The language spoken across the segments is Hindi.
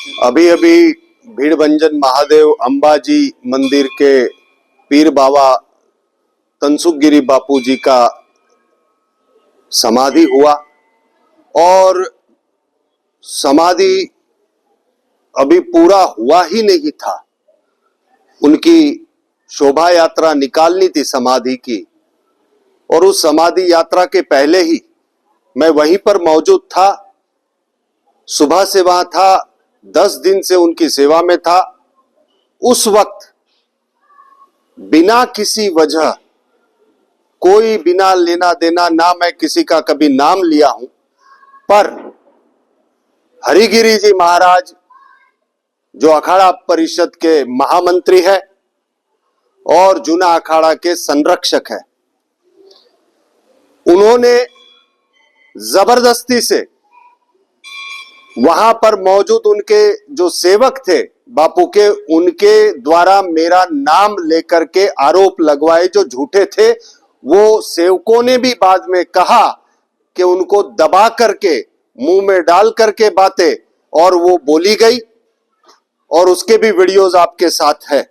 अभी अभी भीड़भंजन महादेव अंबाजी मंदिर के पीर बाबा तनसुखगिरी बापू जी का समाधि हुआ और समाधि अभी पूरा हुआ ही नहीं था। उनकी शोभा यात्रा निकालनी थी समाधि की, और उस समाधि यात्रा के पहले ही मैं वहीं पर मौजूद था। सुबह से वहां था, 10 दिन से उनकी सेवा में था। उस वक्त बिना किसी वजह, कोई बिना लेना देना, ना मैं किसी का कभी नाम लिया हूं, पर हरिगिरी जी महाराज जो अखाड़ा परिषद के महामंत्री है और जूना अखाड़ा के संरक्षक है, उन्होंने जबरदस्ती से वहां पर मौजूद उनके जो सेवक थे बापू के, उनके द्वारा मेरा नाम लेकर के आरोप लगवाए जो झूठे थे। वो सेवकों ने भी बाद में कहा कि उनको दबा करके मुंह में डाल करके बातें और वो बोली गई, और उसके भी वीडियोस आपके साथ है।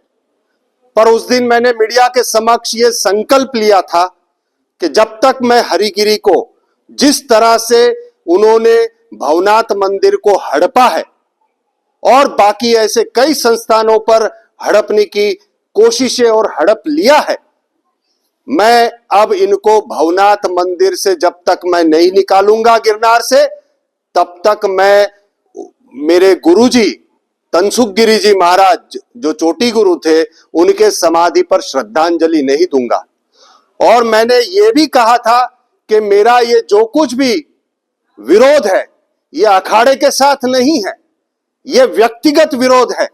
पर उस दिन मैंने मीडिया के समक्ष ये संकल्प लिया था कि जब तक मैं हरिगिरी को, जिस तरह से उन्होंने भवनाथ मंदिर को हड़पा है और बाकी ऐसे कई संस्थानों पर हड़पने की कोशिशें और हड़प लिया है, मैं अब इनको भवनाथ मंदिर से जब तक मैं नहीं निकालूंगा गिरनार से, तब तक मैं मेरे गुरुजी तनसुखगिरी जी महाराज जो चोटी गुरु थे, उनके समाधि पर श्रद्धांजलि नहीं दूंगा। और मैंने ये भी कहा था कि मेरा ये जो कुछ भी विरोध है, ये अखाड़े के साथ नहीं है, ये व्यक्तिगत विरोध है।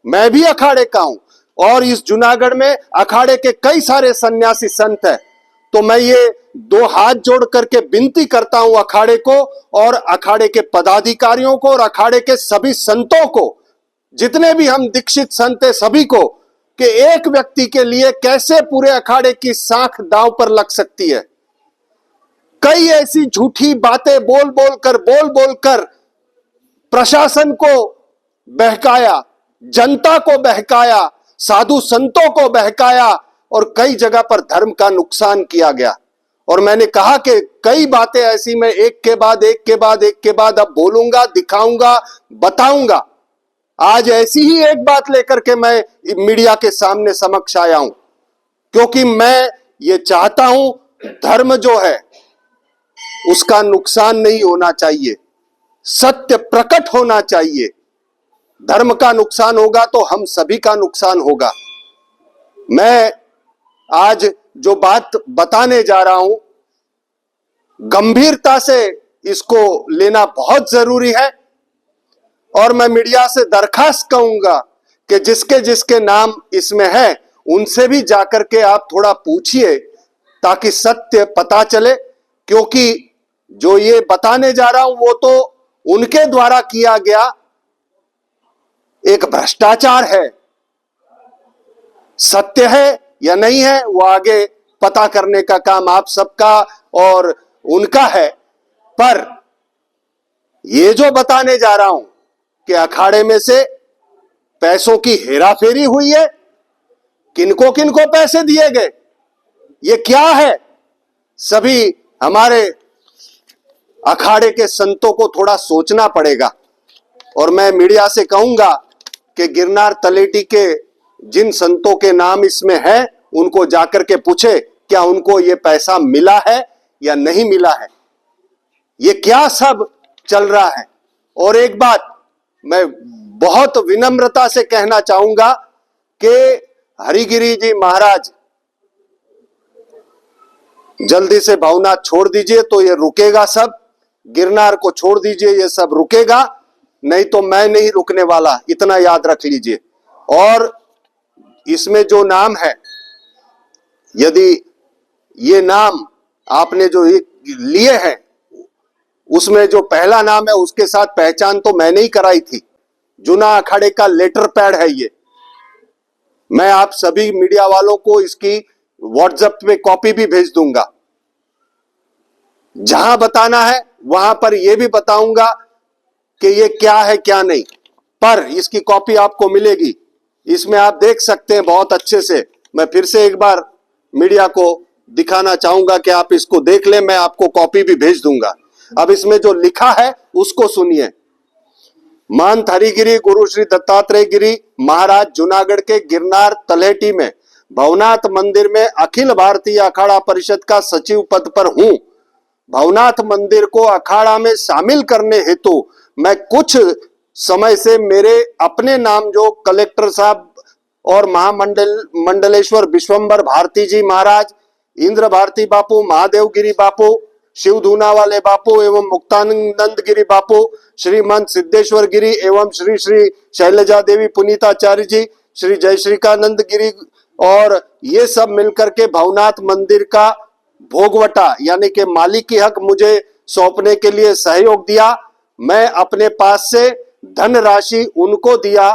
मैं भी अखाड़े का हूं और इस जूनागढ़ में अखाड़े के कई सारे सन्यासी संत हैं। तो मैं ये 2 हाथ जोड़ करके विनती करता हूं अखाड़े को और अखाड़े के पदाधिकारियों को और अखाड़े के सभी संतों को, जितने भी हम दीक्षित संत हैं सभी को, कि एक व्यक्ति के लिए कैसे पूरे अखाड़े की साख दांव पर लग सकती है। कई ऐसी झूठी बातें बोल बोल कर प्रशासन को बहकाया, जनता को बहकाया, साधु संतों को बहकाया और कई जगह पर धर्म का नुकसान किया गया। और मैंने कहा कि कई बातें ऐसी मैं एक के बाद अब बोलूंगा, दिखाऊंगा, बताऊंगा। आज ऐसी ही एक बात लेकर के मैं मीडिया के सामने समक्ष आया हूं, क्योंकि मैं ये चाहता हूं धर्म जो है उसका नुकसान नहीं होना चाहिए, सत्य प्रकट होना चाहिए। धर्म का नुकसान होगा तो हम सभी का नुकसान होगा। मैं आज जो बात बताने जा रहा हूं, गंभीरता से इसको लेना बहुत जरूरी है। और मैं मीडिया से दरखास्त करूंगा कि जिसके जिसके नाम इसमें है, उनसे भी जाकर के आप थोड़ा पूछिए ताकि सत्य पता चले। क्योंकि जो ये बताने जा रहा हूं वो तो उनके द्वारा किया गया एक भ्रष्टाचार है। सत्य है या नहीं है वो आगे पता करने का काम आप सबका और उनका है। पर ये जो बताने जा रहा हूं कि अखाड़े में से पैसों की हेराफेरी हुई है, किनको किनको पैसे दिए गए, ये क्या है, सभी हमारे अखाड़े के संतों को थोड़ा सोचना पड़ेगा। और मैं मीडिया से कहूंगा कि गिरनार तलेटी के जिन संतों के नाम इसमें है, उनको जाकर के पूछे क्या उनको ये पैसा मिला है या नहीं मिला है, ये क्या सब चल रहा है। और एक बात मैं बहुत विनम्रता से कहना चाहूंगा कि हरिगिरी जी महाराज जल्दी से भवनाथ छोड़ दीजिए तो ये रुकेगा सब, गिरनार को छोड़ दीजिए ये सब रुकेगा, नहीं तो मैं नहीं रुकने वाला, इतना याद रख लीजिए। और इसमें जो नाम है, यदि ये नाम आपने जो लिए हैं, उसमें जो पहला नाम है उसके साथ पहचान तो मैंने ही कराई थी। जूना अखाड़े का लेटर पैड है ये। मैं आप सभी मीडिया वालों को इसकी व्हाट्सएप पे कॉपी भी भेज दूंगा। जहां बताना है वहां पर यह भी बताऊंगा कि ये क्या है क्या नहीं। पर इसकी कॉपी आपको मिलेगी। इसमें आप देख सकते हैं बहुत अच्छे से। मैं फिर से एक बार मीडिया को दिखाना चाहूंगा कि आप इसको देख लें, मैं आपको कॉपी भी भेज दूंगा। अब इसमें जो लिखा है उसको सुनिए। महंत हरिगिरी गुरु श्री दत्तात्रेय गिरी महाराज जूनागढ़ के गिरनार तलहटी में भवनाथ मंदिर में अखिल भारतीय अखाड़ा परिषद का सचिव पद पर हूं। भवनाथ मंदिर को अखाड़ा में शामिल करने हेतु मैं कुछ समय से मेरे अपने नाम जो कलेक्टर साहब और मंडलेश्वर विश्वंभर भारती जी महाराज, इंद्र भारती बापू, महादेव गिरी बापू, शिव धूना वाले बापू एवं मुक्तानंद गिरी बापू, श्रीमंत सिद्धेश्वर गिरी एवं श्री श्री शैलजा देवी पुनीताचार्य जी, श्री जयश्रीकानंद गिरी और ये सब मिलकर के भवनाथ मंदिर का भोगवटा यानी कि मालिकी हक मुझे सौंपने के लिए सहयोग दिया। मैं अपने पास से धनराशि उनको दिया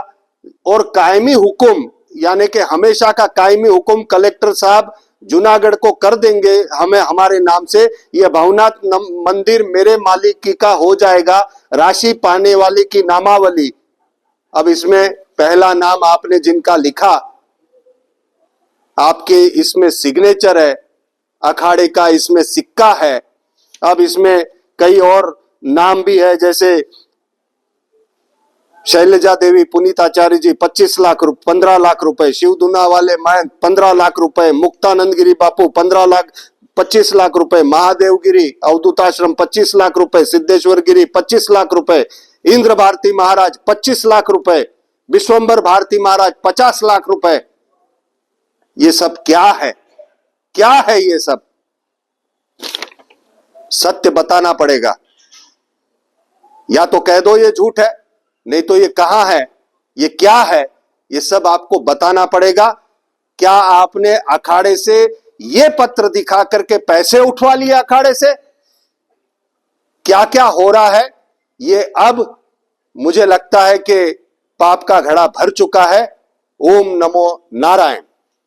और कायमी हुक्म यानी कि हमेशा का कायमी हुक्म कलेक्टर साहब जूनागढ़ को कर देंगे हमें हमारे नाम से। यह भवनाथ मंदिर मेरे मालिकी का हो जाएगा। राशि पाने वाले की नामावली। अब इसमें पहला नाम आपने जिनका लिखा, आपके इसमें सिग्नेचर है, अखाड़े का इसमें सिक्का है। अब इसमें कई और नाम भी है, जैसे शैलजा देवी पुनीताचार्य जी 25 लाख 15 लाख रुपए, शिव धुना वाले महंत 15 लाख रुपए, मुक्तानंद गिरी बापू 25 लाख रुपए, महादेव गिरी अवधूताश्रम 25 लाख रुपए, सिद्धेश्वर गिरी 25 लाख रुपए, इंद्र भारती महाराज 25 लाख रुपए, विश्वंभर भारती महाराज 50 लाख रुपए। ये सब क्या है? क्या है ये सब? सत्य बताना पड़ेगा। या तो कह दो ये झूठ है, नहीं तो ये कहां है, ये क्या है, ये सब आपको बताना पड़ेगा। क्या आपने अखाड़े से ये पत्र दिखा करके पैसे उठवा लिए अखाड़े से? क्या क्या हो रहा है ये अब मुझे लगता है कि पाप का घड़ा भर चुका है। ओम नमो नारायण।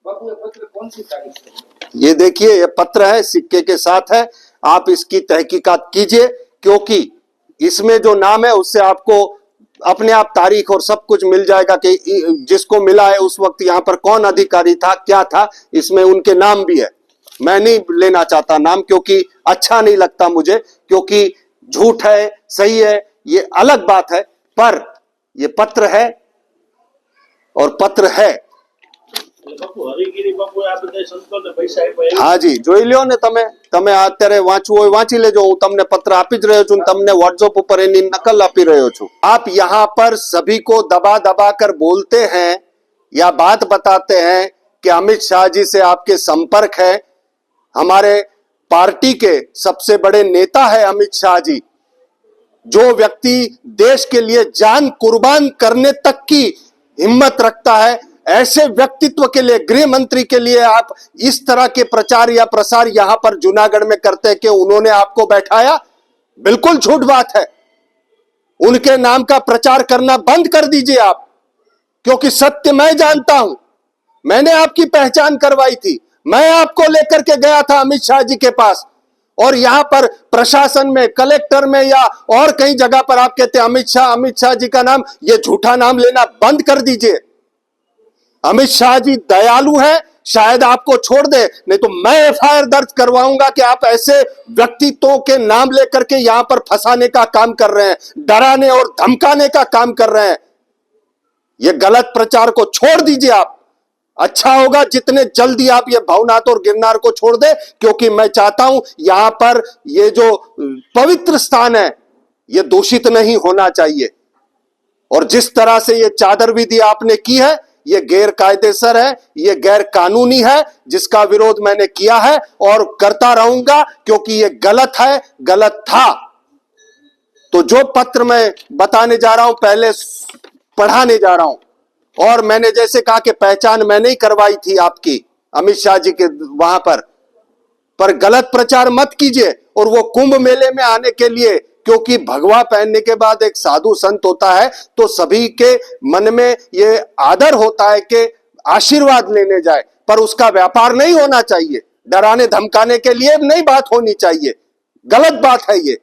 पत्र कौन सी तारीख से? ये देखिए, ये पत्र है, सिक्के के साथ है। आप इसकी तहकीकात कीजिए, क्योंकि इसमें जो नाम है उससे आपको अपने आप तारीख और सब कुछ मिल जाएगा कि जिसको मिला है उस वक्त यहां पर कौन अधिकारी था, क्या था। इसमें उनके नाम भी है। मैं नहीं लेना चाहता नाम, क्योंकि अच्छा नहीं लगता मुझे, क्योंकि झूठ है सही है ये अलग बात है, पर ये पत्र है और पत्र है। हाँ जी, જોઈ લ્યો ને તમે અત્યારે વાંચવું હોય વાંચી લેજો। હું તમને પત્ર આપી જ રહ્યો છું, તમને WhatsApp ઉપર એની નકલ આપી રહ્યો છું। आप यहाँ पर सभी को दबा दबा कर बोलते हैं या बात बताते हैं कि अमित शाह जी से आपके संपर्क है। हमारे पार्टी के सबसे बड़े नेता है अमित शाह जी, जो व्यक्ति देश के लिए जान कुर्बान करने तक की हिम्मत रखता है, ऐसे व्यक्तित्व के लिए, गृह मंत्री के लिए आप इस तरह के प्रचार या प्रसार यहां पर जूनागढ़ में करते हैं कि उन्होंने आपको बैठाया। बिल्कुल झूठ बात है। उनके नाम का प्रचार करना बंद कर दीजिए आप, क्योंकि सत्य मैं जानता हूं। मैंने आपकी पहचान करवाई थी, मैं आपको लेकर के गया था अमित शाह जी के पास, और यहां पर प्रशासन में, कलेक्टर में या और कई जगह पर आप कहते हैं अमित शाह जी का नाम। ये झूठा नाम लेना बंद कर दीजिए। अमित शाह जी दयालु हैं, शायद आपको छोड़ दे, नहीं तो मैं FIR दर्ज करवाऊंगा कि आप ऐसे व्यक्तित्वों के नाम लेकर के यहां पर फंसाने का काम कर रहे हैं, डराने और धमकाने का काम कर रहे हैं। यह गलत प्रचार को छोड़ दीजिए आप। अच्छा होगा जितने जल्दी आप ये भवनाथ और गिरनार को छोड़ दे, क्योंकि मैं चाहता हूं यहां पर ये जो पवित्र स्थान है ये दूषित नहीं होना चाहिए। और जिस तरह से ये चादर विधि आपने की है ये गैर कायदेसर है, ये गैर कानूनी है, जिसका विरोध मैंने किया है और करता रहूंगा, क्योंकि ये गलत है, गलत था। तो जो पत्र मैं बताने जा रहा हूं पहले पढ़ाने जा रहा हूं। और मैंने जैसे कहा कि पहचान मैंने ही करवाई थी आपकी अमित शाह जी के वहां पर गलत प्रचार मत कीजिए। और वो कुंभ मेले में आने के लिए, क्योंकि भगवा पहनने के बाद एक साधु संत होता है, तो सभी के मन में ये आदर होता है कि आशीर्वाद लेने जाए, पर उसका व्यापार नहीं होना चाहिए। डराने धमकाने के लिए नहीं बात होनी चाहिए। गलत बात है ये।